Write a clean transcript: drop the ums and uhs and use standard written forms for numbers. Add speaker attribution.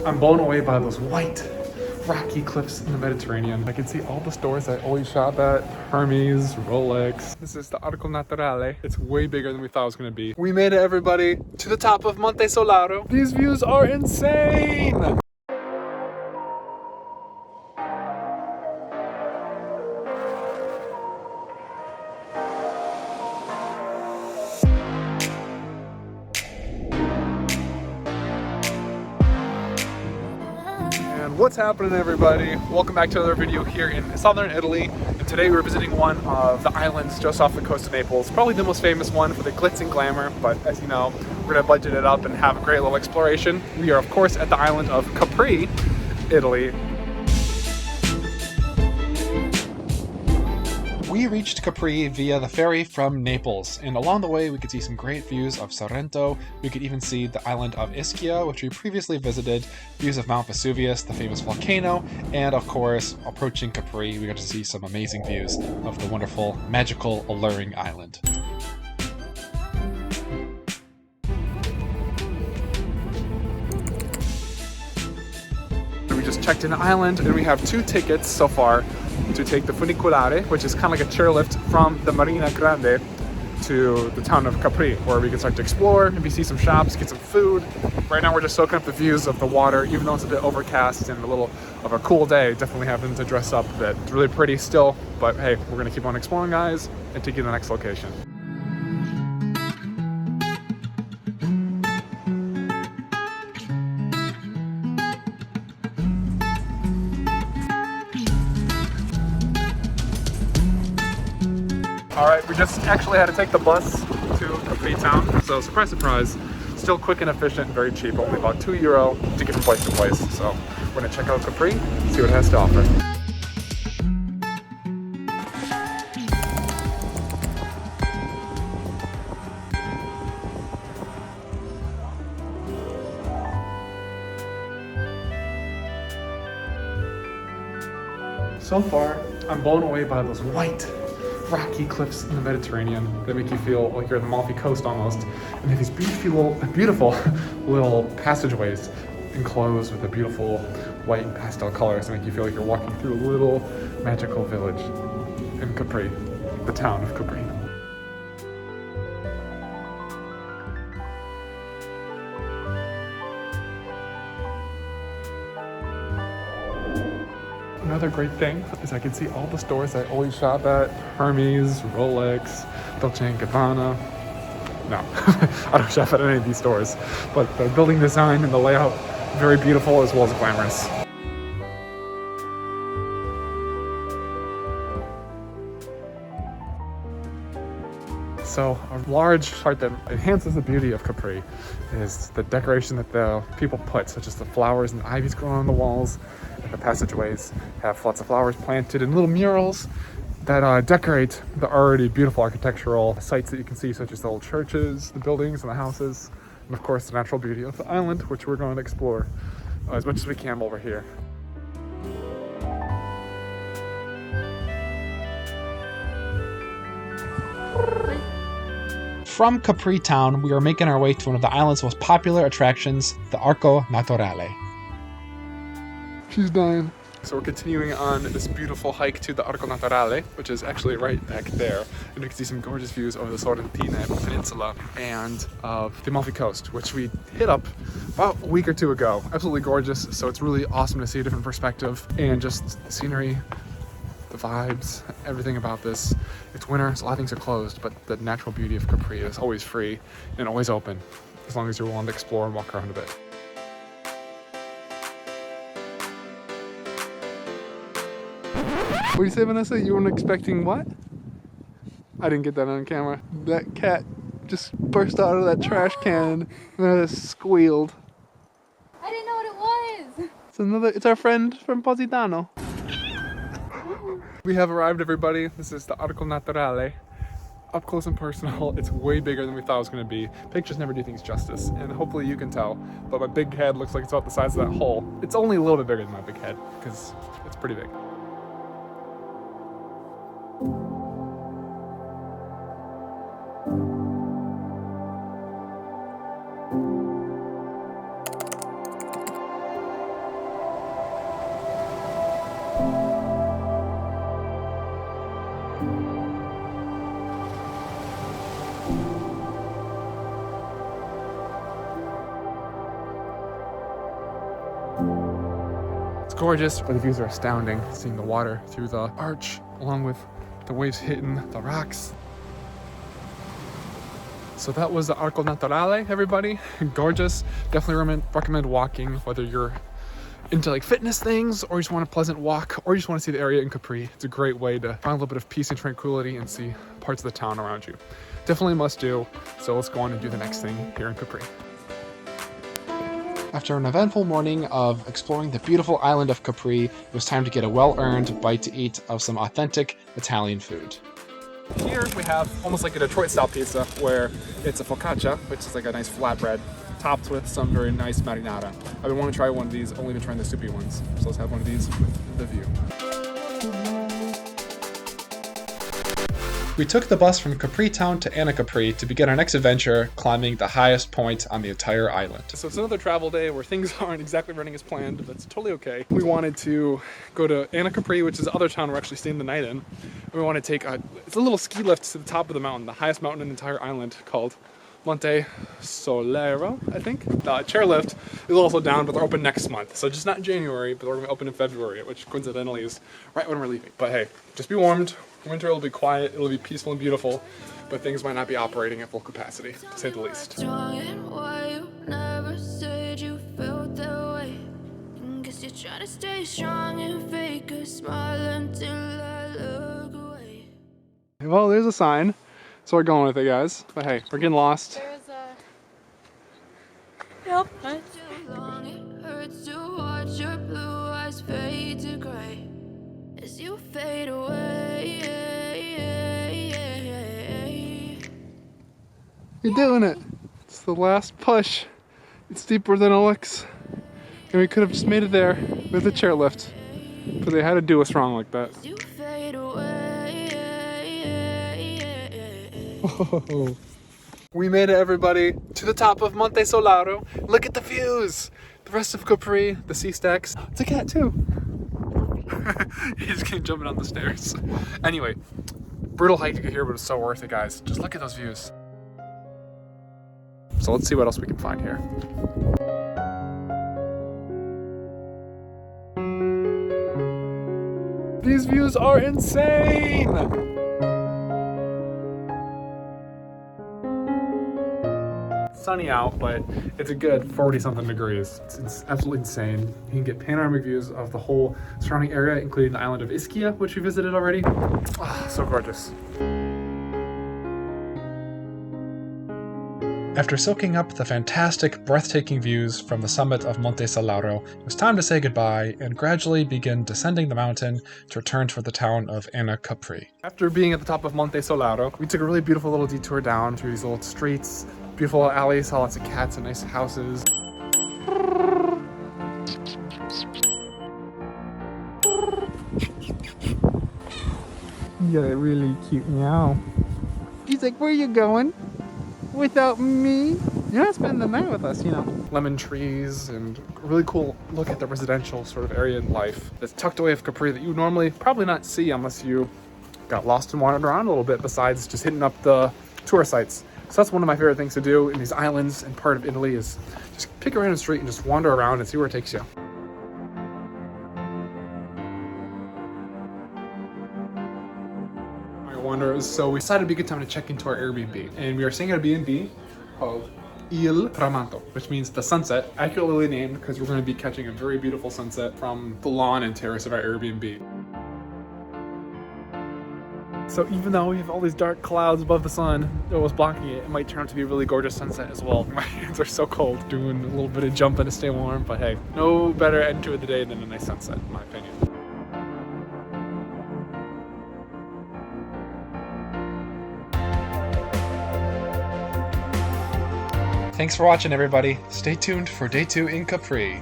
Speaker 1: I'm blown away by those white, rocky cliffs in the Mediterranean. I can see all the stores I always shop at. Hermes, Rolex. This is the Arco Naturale. It's way bigger than we thought it was gonna be. We made it, everybody, to the top of Monte Solaro. These views are insane! What's happening, everybody? Welcome back to another video here in southern Italy, and today we're visiting one of the islands just off the coast of Naples. Probably the most famous one for the glitz and glamour, but as you know, we're gonna budget it up and have a great little exploration. We are of course at the island of Capri, Italy. We reached Capri via the ferry from Naples, and along the way we could see some great views of Sorrento. We could even see the island of Ischia, which we previously visited, views of Mount Vesuvius, the famous volcano, and of course, approaching Capri, we got to see some amazing views of the wonderful, magical, alluring island. We just checked in the island, and we have 2 tickets so far to take the funiculare, which is kind of like a chairlift from the Marina Grande to the town of Capri, where we can start to explore, maybe see some shops, get some food. Right now we're just soaking up the views of the water, even though it's a bit overcast and a little of a cool day. Definitely having to dress up a bit. It's really pretty still, but hey, we're gonna keep on exploring, guys, and take you to the next location. All right, we just actually had to take the bus to Capri Town. So surprise, surprise, still quick and efficient and very cheap. Only about €2 to get from place to place. So we're gonna check out Capri, see what it has to offer. So far, I'm blown away by those white, rocky cliffs in the Mediterranean that make you feel like you're on the Amalfi Coast almost. And they have these beautiful little passageways enclosed with the beautiful white pastel colors that make you feel like you're walking through a little magical village in Capri, the town of Capri. Another great thing is I can see all the stores I always shop at. Hermes, Rolex, Dolce & Gabbana. No, I don't shop at any of these stores. But the building design and the layout, very beautiful as well as glamorous. So a large part that enhances the beauty of Capri is the decoration that the people put, such as the flowers and the ivies growing on the walls. And the passageways have lots of flowers planted and little murals that decorate the already beautiful architectural sites that you can see, such as the old churches, the buildings and the houses, and of course the natural beauty of the island, which we're going to explore as much as we can over here. From Capri Town, we are making our way to one of the island's most popular attractions, the Arco Naturale. She's dying. So we're continuing on this beautiful hike to the Arco Naturale, which is actually right back there. And you can see some gorgeous views over the Sorrentine Peninsula and of the Amalfi Coast, which we hit up about a week or 2 ago. Absolutely gorgeous. So it's really awesome to see a different perspective and just the scenery, the vibes, everything about this. It's winter, so a lot of things are closed, but the natural beauty of Capri is always free and always open, as long as you're willing to explore and walk around a bit. What do you say, Vanessa? You weren't expecting what? I didn't get that on camera. That cat just burst out of that trash can and it squealed.
Speaker 2: I didn't know what it was.
Speaker 1: It's our friend from Positano. We have arrived, everybody. This is the Arco Naturale. Up close and personal. It's way bigger than we thought it was going to be. Pictures never do things justice, and hopefully you can tell, but my big head looks like it's about the size of that hole. It's only a little bit bigger than my big head, because it's pretty big. gorgeous, but the views are astounding. Seeing the water through the arch, along with the waves hitting the rocks. So that was the Arco Naturale, everybody. Gorgeous. Definitely recommend walking, whether you're into like fitness things, or you just want a pleasant walk, or you just want to see the area in Capri. It's a great way to find a little bit of peace and tranquility and see parts of the town around you. Definitely a must do. So let's go on and do the next thing here in Capri. After an eventful morning of exploring the beautiful island of Capri, it was time to get a well-earned bite to eat of some authentic Italian food. Here we have almost like a Detroit-style pizza, where it's a focaccia, which is like a nice flatbread, topped with some very nice marinara. I've been wanting to try one of these, only been trying the soupy ones. So let's have one of these with the view. We took the bus from Capri Town to Anacapri to begin our next adventure, climbing the highest point on the entire island. So it's another travel day where things aren't exactly running as planned. That's totally okay. We wanted to go to Anacapri, which is the other town we're actually staying the night in. And we want to take it's a little ski lift to the top of the mountain, the highest mountain in the entire island, called Monte Solaro, I think. The chairlift is also down, but they're open next month. So just not in January, but they're going to be open in February, which coincidentally is right when we're leaving. But hey, just be warned. Winter will be quiet, it'll be peaceful and beautiful, but things might not be operating at full capacity, to say the least. Well, there's a sign, so we're going with it, guys. But hey, we're getting lost.
Speaker 2: There's a... Yep. As you fade away.
Speaker 1: You're doing it. It's the last push. It's steeper than it looks. And we could have just made it there with a chairlift, but they had to do us wrong like that. Whoa. We made it, everybody, to the top of Monte Solaro. Look at the views. The rest of Capri, the sea stacks. It's a cat too. He's getting jumping on the stairs. Anyway, brutal hike to get here, but it's so worth it, guys. Just look at those views. So let's see what else we can find here. These views are insane! It's sunny out, but it's a good 40-something degrees. It's absolutely insane. You can get panoramic views of the whole surrounding area, including the island of Ischia, which we visited already. Oh, so gorgeous. After soaking up the fantastic, breathtaking views from the summit of Monte Solaro, it was time to say goodbye and gradually begin descending the mountain to return toward the town of Anacapri. After being at the top of Monte Solaro, we took a really beautiful little detour down through these little streets, beautiful alleys, saw lots of cats and nice houses. You got a really cute meow. He's like, where are you going? Without me? You're not spending the night with us, you know. Lemon trees and a really cool look at the residential sort of area in life that's tucked away of Capri that you would normally probably not see unless you got lost and wandered around a little bit, besides just hitting up the tour sites. So that's one of my favorite things to do in these islands and part of Italy, is just pick a random street and just wander around and see where it takes you. Wanderers, so we decided it'd be a good time to check into our Airbnb, and we are staying at a B&B called Il Tramonto, which means the sunset, accurately named because we're going to be catching a very beautiful sunset from the lawn and terrace of our Airbnb. So even though we have all these dark clouds above the sun that was blocking it, it might turn out to be a really gorgeous sunset as well. My hands are so cold, doing a little bit of jumping to stay warm, but hey, no better end to the day than a nice sunset, in my opinion. Thanks for watching, everybody. Stay tuned for day 2 in Capri.